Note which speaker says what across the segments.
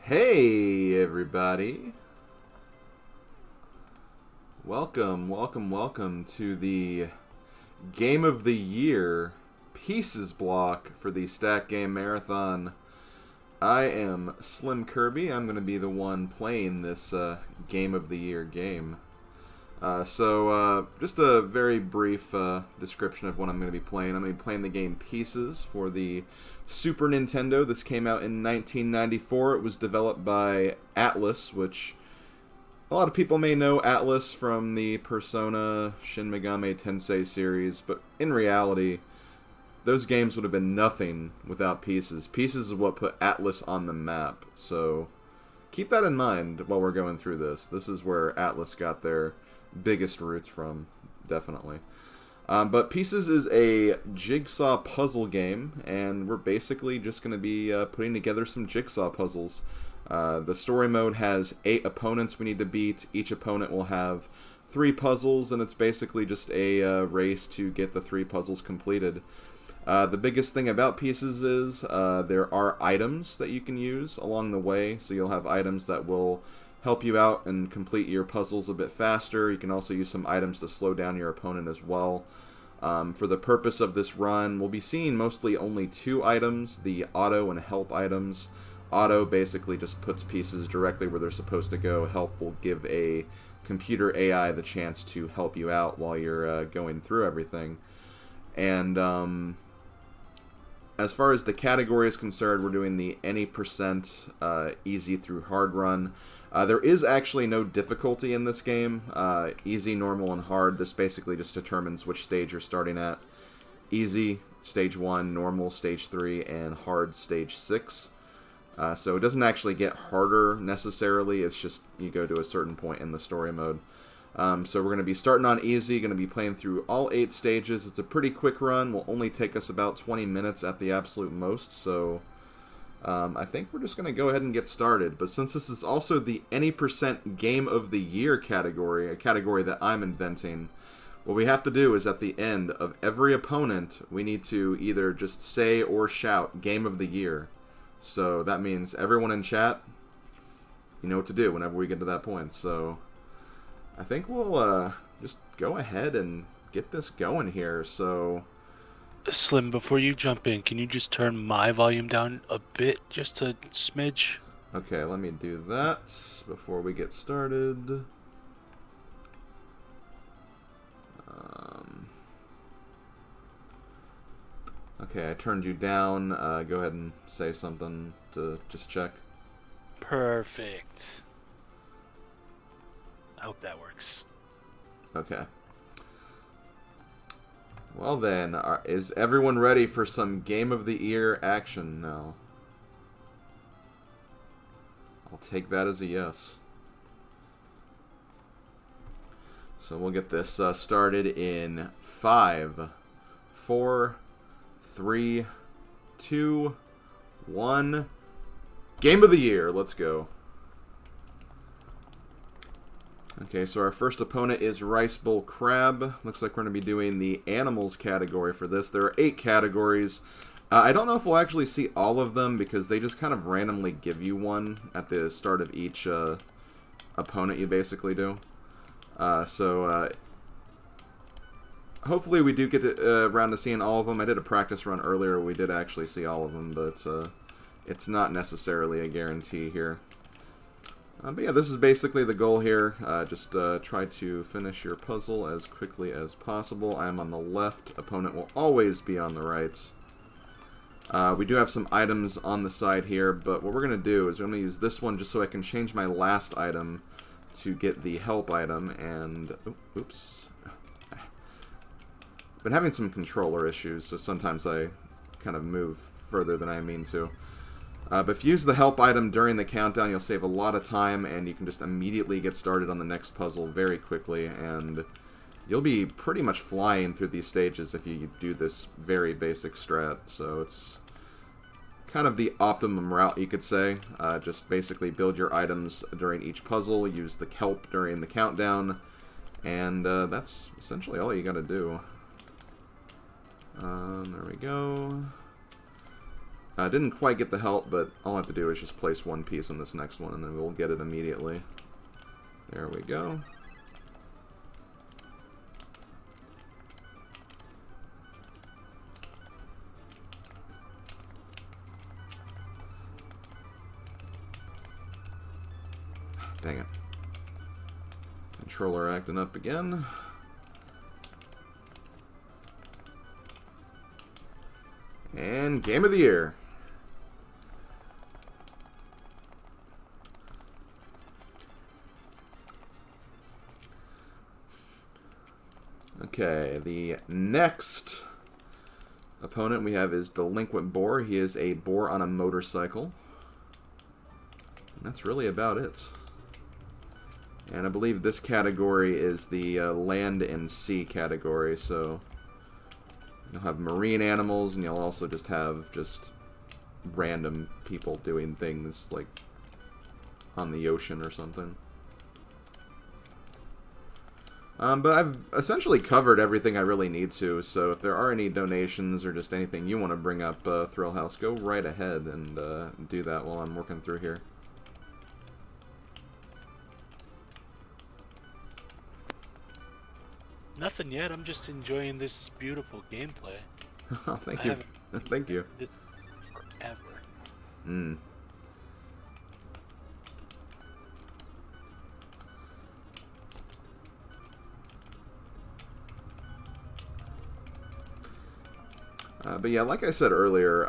Speaker 1: Hey everybody. Welcome to the Game of the Year Pieces block for the Stack Game Marathon. I am SlimKirby. I'm going to be the one playing this Game of the Year game. Just a very brief description of what I'm going to be playing. I'm going to be playing the game Pieces for the Super Nintendo. This came out in 1994. It was developed by Atlus, which a lot of people may know Atlus from the Persona Shin Megami Tensei series, but in reality, those games would have been nothing without Pieces. Pieces is what put Atlus on the map, so keep that in mind while we're going through this. This is where Atlus got their biggest roots from, definitely. But Pieces is a jigsaw puzzle game, and we're basically just going to be putting together some jigsaw puzzles. The story mode has 8 opponents we need to beat. Each opponent will have 3 puzzles, and it's basically just a race to get the 3 puzzles completed. The biggest thing about Pieces is there are items that you can use along the way, so you'll have items that will help you out and complete your puzzles a bit faster. You can also use some items to slow down your opponent as well. For the purpose of this run, we'll be seeing mostly only 2 items, the auto and help items. Auto basically just puts pieces directly where they're supposed to go. Help will give a computer AI the chance to help you out while you're going through everything. And as far as the category is concerned, we're doing the any percent easy through hard run. There is actually no difficulty in this game. Easy, normal, and hard. This basically just determines which stage you're starting at. Easy, stage 1, normal, stage 3, and hard, stage 6. So it doesn't actually get harder necessarily. It's just you go to a certain point in the story mode. So we're going to be starting on easy, going to be playing through all 8 stages. It's a pretty quick run. Will only take us about 20 minutes at the absolute most, so I think we're just going to go ahead and get started. But since this is also the any percent Game of the Year category, a category that I'm inventing, what we have to do is at the end of every opponent, we need to either just say or shout Game of the Year. So that means everyone in chat, you know what to do whenever we get to that point. So I think we'll just go ahead and get this going here. So,
Speaker 2: Slim, before you jump in, can you just turn my volume down a bit, just a smidge?
Speaker 1: okay, let me do that before we get started. Okay, I turned you down. Go ahead and say something to just check.
Speaker 2: Perfect. I hope that works.
Speaker 1: Okay. Well then, is everyone ready for some Game of the Year action now? I'll take that as a yes. So we'll get this started in 5, 4, 3, 2, 1. Game of the Year, let's go. Okay, so our first opponent is Rice Bowl Crab. Looks like we're going to be doing the animals category for this. There are 8 categories. I don't know if we'll actually see all of them because they just kind of randomly give you one at the start of each opponent you basically do. Hopefully we do get around to seeing all of them. I did a practice run earlier. We did actually see all of them, but it's not necessarily a guarantee here. But yeah, this is basically the goal here. Just try to finish your puzzle as quickly as possible. I am on the left. Opponent will always be on the right. We do have some items on the side here, but what we're going to do is we're going to use this one just so I can change my last item to get the help item. And, oops. Been having some controller issues, so sometimes I kind of move further than I mean to. But if you use the help item during the countdown, you'll save a lot of time, and you can just immediately get started on the next puzzle very quickly, and you'll be pretty much flying through these stages if you do this very basic strat. So it's kind of the optimum route, you could say. Just basically build your items during each puzzle, use the kelp during the countdown, and that's essentially all you gotta do. There we go. Didn't quite get the help, but all I have to do is just place one piece on this next one, and then we'll get it immediately. There we go. Dang it. Controller acting up again. And Game of the Year. Okay, the next opponent we have is Delinquent Boar. He is a boar on a motorcycle. And that's really about it. And I believe this category is the land and sea category, so you'll have marine animals, and you'll also just have random people doing things like on the ocean or something. But I've essentially covered everything I really need to, so if there are any donations or just anything you want to bring up, Thrillhouse, go right ahead and do that while I'm working through here.
Speaker 2: Nothing yet. I'm just enjoying this beautiful gameplay.
Speaker 1: Oh, thank you. Thank you.
Speaker 2: This forever.
Speaker 1: Hmm. But yeah, like I said earlier,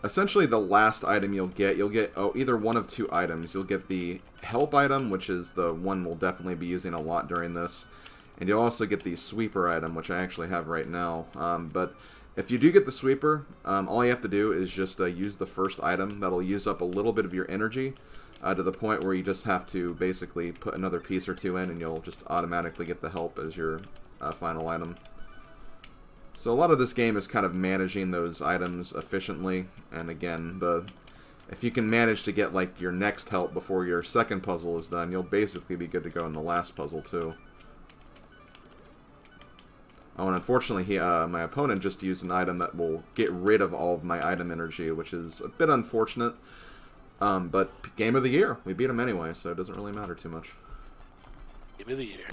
Speaker 1: essentially the last item you'll get either one of two items. You'll get the help item, which is the one we'll definitely be using a lot during this. And you'll also get the sweeper item, which I actually have right now. But if you do get the sweeper, all you have to do is just use the first item. That'll use up a little bit of your energy to the point where you just have to basically put another piece or two in, and you'll just automatically get the help as your final item. So a lot of this game is kind of managing those items efficiently. And again, if you can manage to get like your next help before your second puzzle is done, you'll basically be good to go in the last puzzle too. Oh, and unfortunately, my opponent just used an item that will get rid of all of my item energy, which is a bit unfortunate. But Game of the Year. We beat him anyway, so it doesn't really matter too much.
Speaker 2: Game of the Year.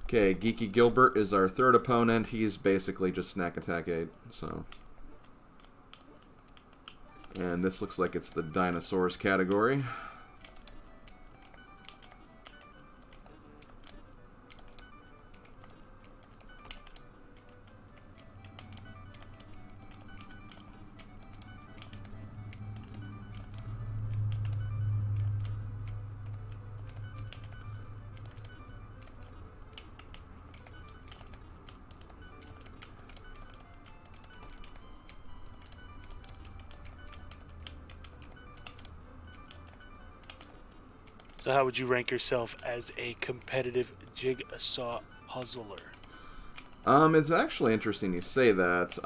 Speaker 1: Okay, Geeky Gilbert is our third opponent. He's basically just Snack Attack 8, so... And this looks like it's the dinosaurs category.
Speaker 2: So how would you rank yourself as a competitive jigsaw puzzler?
Speaker 1: It's actually interesting you say that.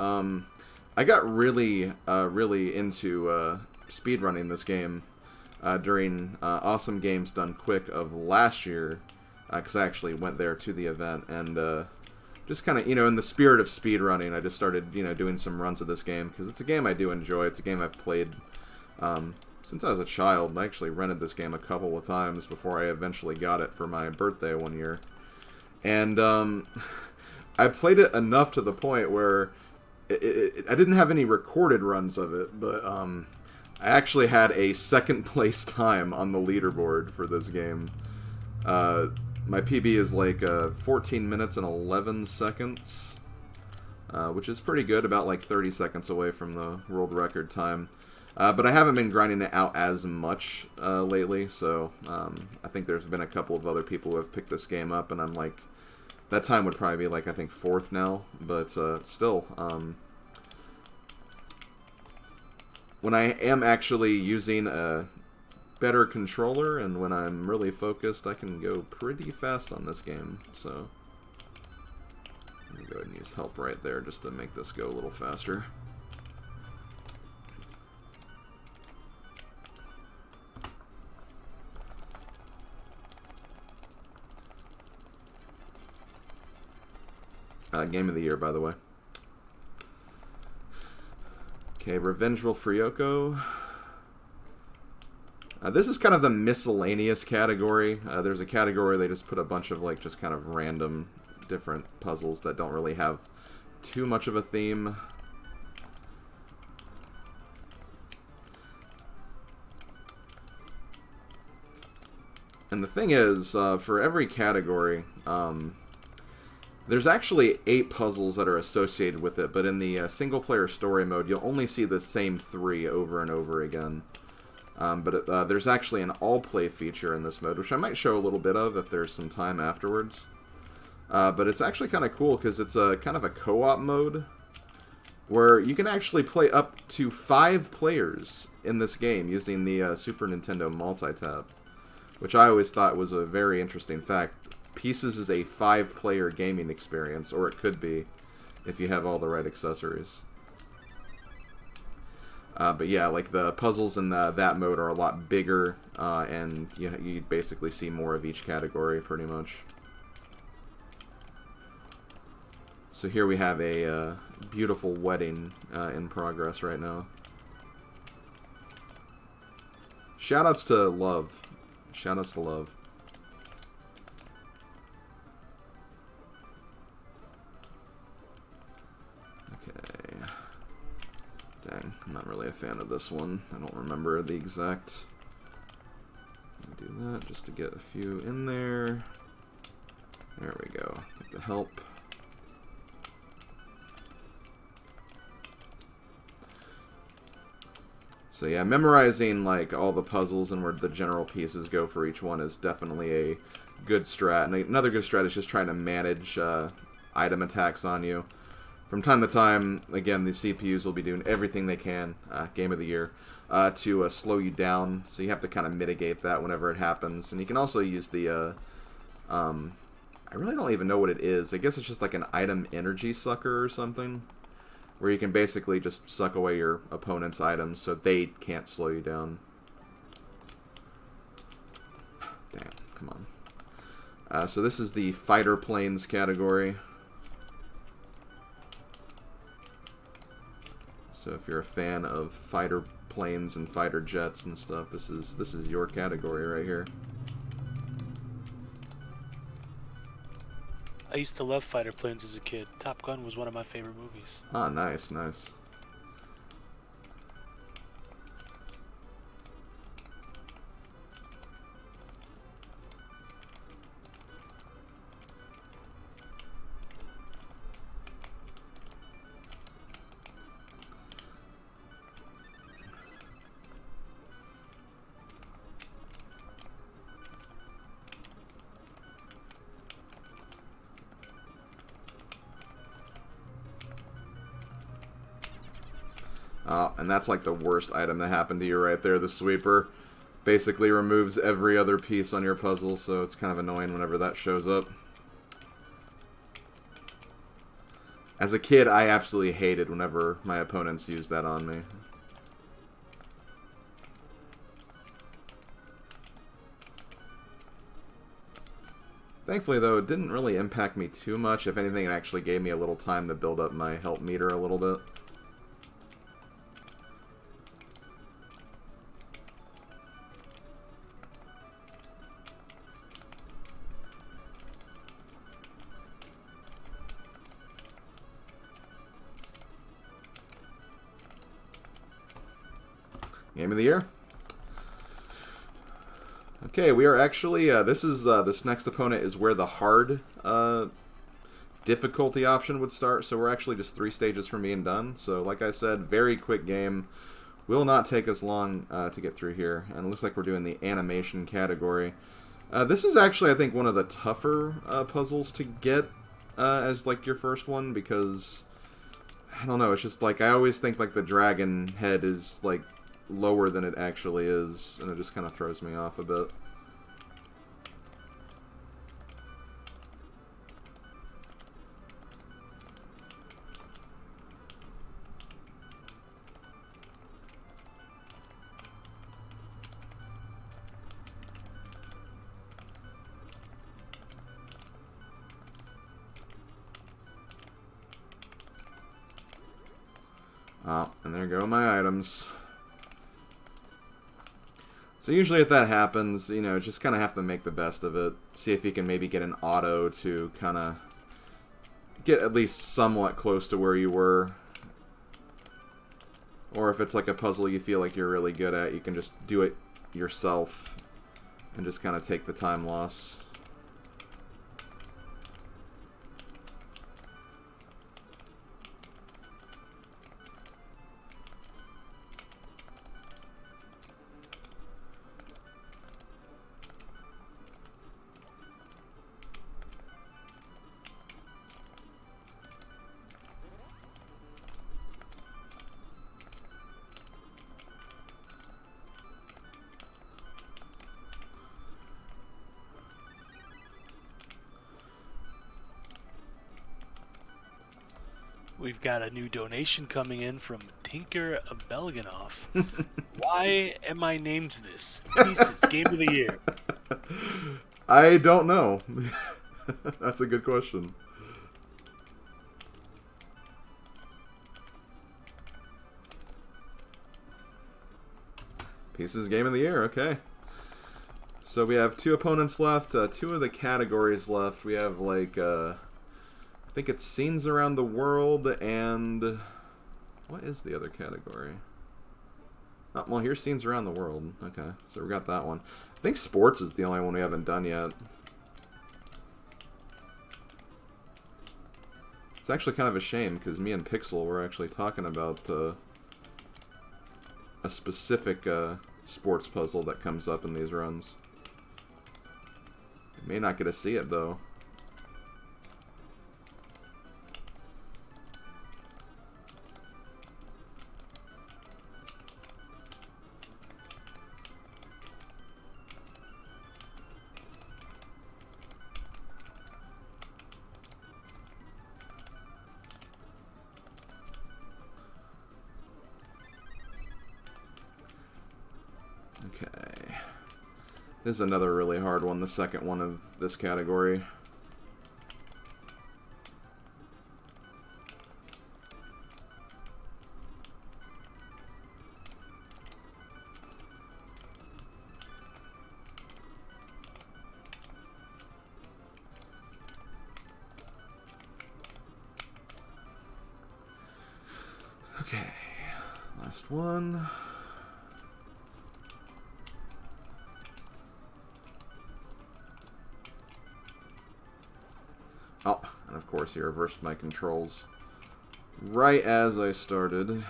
Speaker 1: I got really into speedrunning this game during Awesome Games Done Quick of last year, because I actually went there to the event, and just kind of, in the spirit of speedrunning, I just started, doing some runs of this game, because it's a game I do enjoy. It's a game I've played since I was a child. I actually rented this game a couple of times before I eventually got it for my birthday one year. And I played it enough to the point where I didn't have any recorded runs of it, but I actually had a second place time on the leaderboard for this game. My PB is like 14 minutes and 11 seconds, which is pretty good, about like 30 seconds away from the world record time. But I haven't been grinding it out as much lately, so I think there's been a couple of other people who have picked this game up, and I'm like, that time would probably be like, I think, 4th now, but still, when I am actually using a better controller, and when I'm really focused, I can go pretty fast on this game, so let me go ahead and use help right there just to make this go a little faster. Game of the year, by the way. Okay, Revengeful Fryoko. This is kind of the miscellaneous category. There's a category they just put a bunch of like just kind of random different puzzles that don't really have too much of a theme. And the thing is, for every category, there's actually 8 puzzles that are associated with it, but in the single-player story mode, you'll only see the same 3 over and over again. There's actually an all-play feature in this mode, which I might show a little bit of if there's some time afterwards. But it's actually kind of cool because it's a kind of a co-op mode where you can actually play up to 5 players in this game using the Super Nintendo multi-tab, which I always thought was a very interesting fact. Pieces is a 5-player gaming experience, or it could be if you have all the right accessories. But yeah, like the puzzles in that mode are a lot bigger, and you basically see more of each category, pretty much. So here we have a beautiful wedding in progress right now. Shoutouts to Love. Shoutouts to Love. Okay. Dang, I'm not really a fan of this one. I don't remember the exact... Let me do that just to get a few in there. There we go. Get the help. So yeah, memorizing like all the puzzles and where the general pieces go for each one is definitely a good strat. And another good strat is just trying to manage item attacks on you. From time to time, again, the CPUs will be doing everything they can, Game of the Year, to slow you down. So you have to kind of mitigate that whenever it happens. And you can also use the, I really don't even know what it is. I guess it's just like an item energy sucker or something, where you can basically just suck away your opponent's items so they can't slow you down. Damn, come on. So this is the fighter planes category. So if you're a fan of fighter planes and fighter jets and stuff, this is your category right here.
Speaker 2: I used to love fighter planes as a kid. Top Gun was one of my favorite movies.
Speaker 1: Ah, nice, nice. And that's like the worst item that happened to you right there. The sweeper basically removes every other piece on your puzzle, so it's kind of annoying whenever that shows up. As a kid, I absolutely hated whenever my opponents used that on me. Thankfully, though, it didn't really impact me too much. If anything, it actually gave me a little time to build up my health meter a little bit. Game of the Year. Okay, we are actually, this next opponent is where the hard difficulty option would start, so we're actually just 3 stages from being done. So, like I said, very quick game. Will not take us long to get through here, and it looks like we're doing the animation category. This is actually, I think, one of the tougher puzzles to get as, like, your first one, because, I don't know, it's just, like, I always think, like, the dragon head is, like, lower than it actually is, and it just kind of throws me off a bit. Oh, and there go my items. So usually if that happens, you know, just kind of have to make the best of it. See if you can maybe get an auto to kind of get at least somewhat close to where you were. Or if it's like a puzzle you feel like you're really good at, you can just do it yourself and just kind of take the time loss.
Speaker 2: We've got a new donation coming in from Tinker Belganoff. Why am I named this? Pieces, Game of the Year.
Speaker 1: I don't know. That's a good question. Pieces, Game of the Year, okay. So we have 2 opponents left, 2 of the categories left. We have like, I think it's Scenes Around the World and... What is the other category? Oh, well, here's Scenes Around the World. Okay, so we got that one. I think Sports is the only one we haven't done yet. It's actually kind of a shame, because me and Pixel were actually talking about a specific sports puzzle that comes up in these runs. You may not get to see it, though. Okay. This is another really hard one, the second one of this category. Okay, last one. Oh, and of course he reversed my controls right as I started.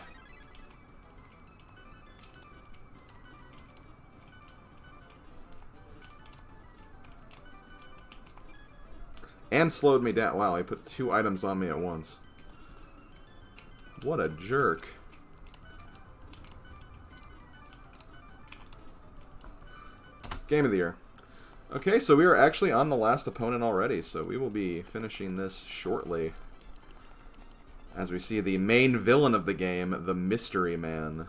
Speaker 1: And slowed me down. Wow, he put 2 items on me at once. What a jerk. Game of the Year. Okay, so we are actually on the last opponent already, so we will be finishing this shortly. As we see the main villain of the game, the Mystery Man.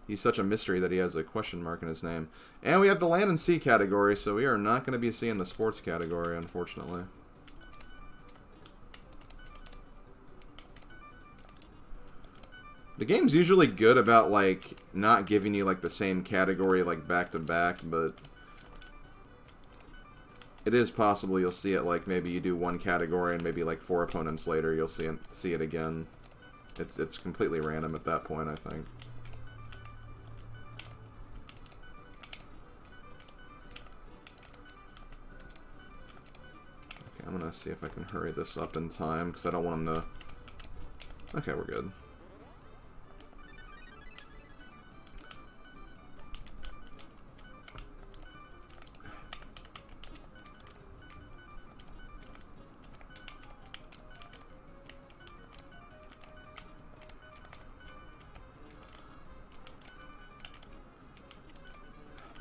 Speaker 1: He's such a mystery that he has a question mark in his name. And we have the Land and Sea category, so we are not going to be seeing the Sports category, unfortunately. The game's usually good about, like, not giving you, like, the same category, like, back-to-back, but it is possible you'll see it, like, maybe you do one category and maybe, like, 4 opponents later you'll see it again. It's completely random at that point, I think. Okay, I'm gonna see if I can hurry this up in time, because I don't want him to... Okay, we're good.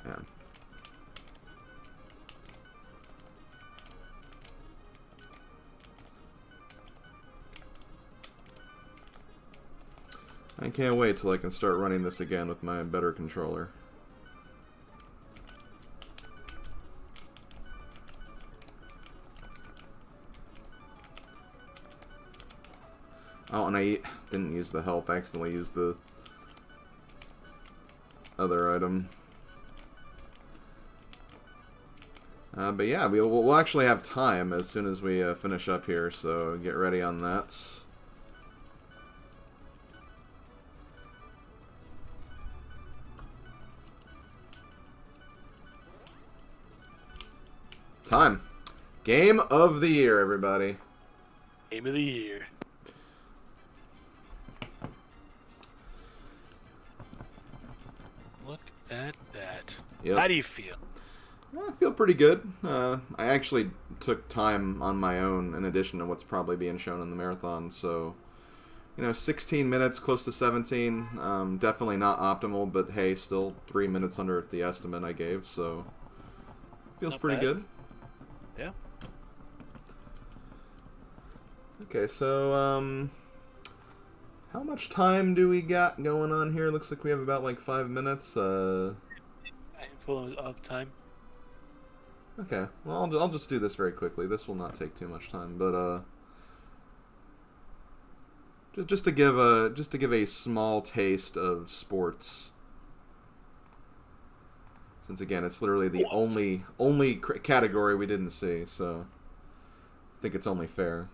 Speaker 1: Yeah. I can't wait till I can start running this again with my better controller. Oh, and I didn't use the help. I accidentally used the other item. But yeah, we'll actually have time as soon as we finish up here, so get ready on that. Time. Game of the year, everybody.
Speaker 2: Game of the year. Look at that.
Speaker 1: Yep.
Speaker 2: How do you feel?
Speaker 1: I feel pretty good. I actually took time on my own in addition to what's probably being shown in the marathon, so, 16 minutes, close to 17. Definitely not optimal, but hey, still 3 minutes under the estimate I gave, so feels
Speaker 2: Not
Speaker 1: pretty
Speaker 2: bad.
Speaker 1: good.
Speaker 2: Yeah.
Speaker 1: Okay, so, how much time do we got going on here? Looks like we have about, 5 minutes.
Speaker 2: A handful of time.
Speaker 1: Okay, well, I'll just do this very quickly. This will not take too much time, but, just to give a small taste of sports. Since again, it's literally the only category we didn't see, so I think it's only fair.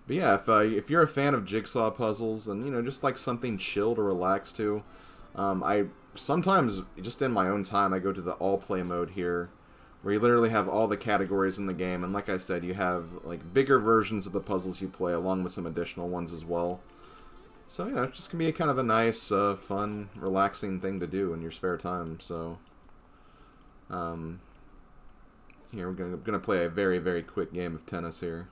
Speaker 1: But yeah, if you're a fan of jigsaw puzzles and just like something chill to relax to, I sometimes just in my own time I go to the all play mode here, where you literally have all the categories in the game, and like I said, you have bigger versions of the puzzles you play along with some additional ones as well. So it's just gonna be a kind of a nice, fun, relaxing thing to do in your spare time. So, here we're gonna play a very, very quick game of tennis here.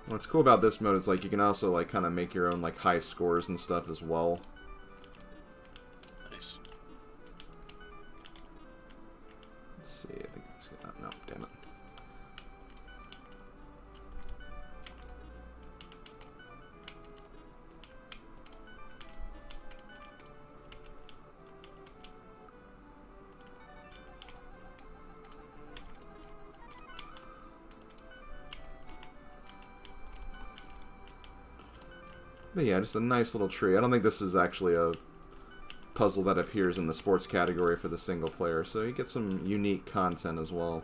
Speaker 1: What's cool about this mode is you can also kind of make your own high scores and stuff as well.
Speaker 2: Nice.
Speaker 1: Let's see, I think it's no, damn it. But yeah, just a nice little tree. I don't think this is actually a puzzle that appears in the sports category for the single player, so you get some unique content as well.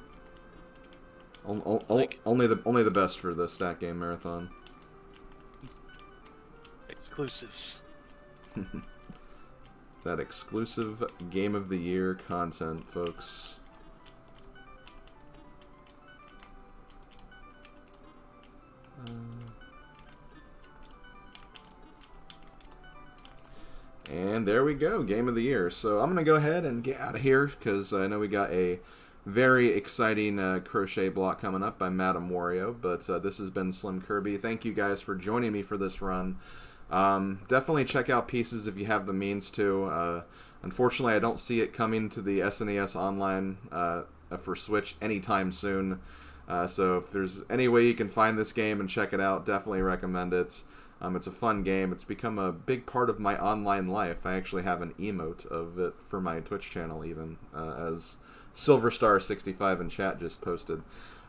Speaker 1: Only the best for the Stat Game Marathon.
Speaker 2: Exclusives.
Speaker 1: That exclusive Game of the Year content, folks. And there we go, Game of the Year. So I'm going to go ahead and get out of here because I know we got a very exciting crochet block coming up by Madame Wario. But this has been SlimKirby. Thank you guys for joining me for this run. Definitely check out Pieces if you have the means to. Unfortunately, I don't see it coming to the SNES Online for Switch anytime soon. So if there's any way you can find this game and check it out, definitely recommend it. It's a fun game. It's become a big part of my online life. I actually have an emote of it for my Twitch channel even, as SilverStar65 in chat just posted.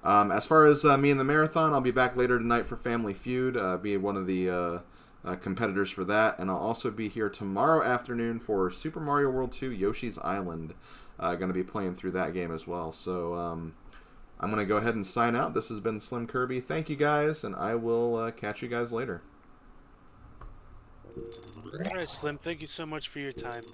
Speaker 1: As far as me and the marathon, I'll be back later tonight for Family Feud, be one of the competitors for that, and I'll also be here tomorrow afternoon for Super Mario World 2 Yoshi's Island. Going to be playing through that game as well. So I'm going to go ahead and sign out. This has been SlimKirby. Thank you guys, and I will catch you guys later.
Speaker 2: All right, Slim. Thank you so much for your time.